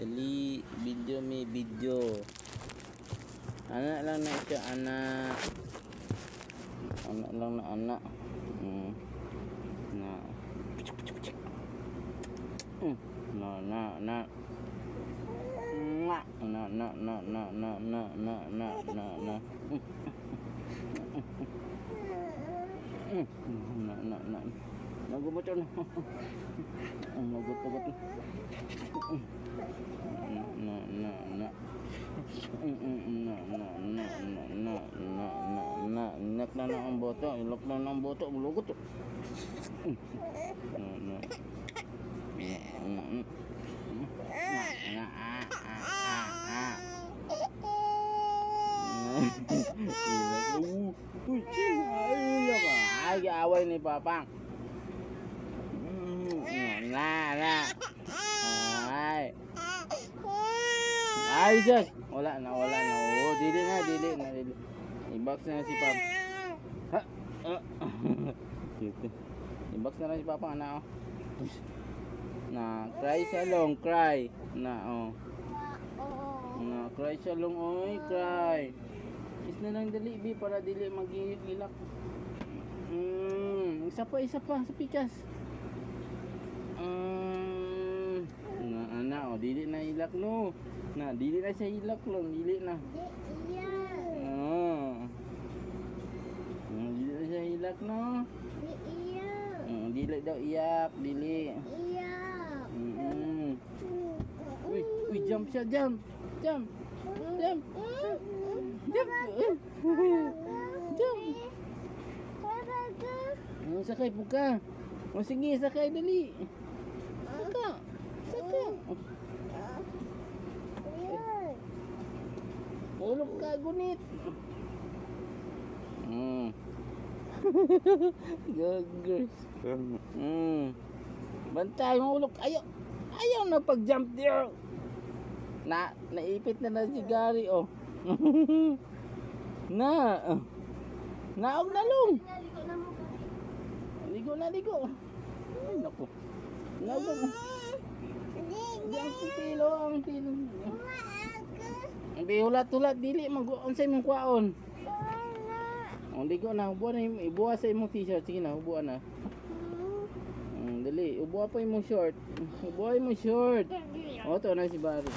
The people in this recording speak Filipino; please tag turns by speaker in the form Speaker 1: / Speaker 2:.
Speaker 1: Dali, video may video. Anak lang na siya, anak. Anak lang na anak. Na. Na. Nagubuton. Nagutot. Inak na ang boto, ilok na ang boto, bulugot. Ay, away ni Papang. Ay, sus. Wala na. Oh, dili na. I-box na si Pap. I-box na si Papa, anak, oh. Na, cry siya long, cry. Na, oh. Na, cry siya long, oy, cry. Is na lang dali, bi, para dili mag-ilak. Isa pa, sa pikas. Na, anak, oh, dili na ilak, no. Na, dili na siya ilak, long, dili na. Dili na siya ilak, no. Dili daw iyak, dili. Uy, jump siya, jump. Jump. Sakay po ka. Sige, sakay dali. Saka. Ulog ka, gunit. Gagers. Bantay mo ulog. Ayaw na pag-jump there. Naipit na si Gary, oh. Naog na long. Ligo. Ay, naku. Naog na. Ang tilo. Hindi, hulat. Dili, mag-unsay mong kwaon. Ligo na, ibuha sa imong t-shirt. Sige na, ubuha na. Dali, ubuha pa imong short. O, ito na si Barry.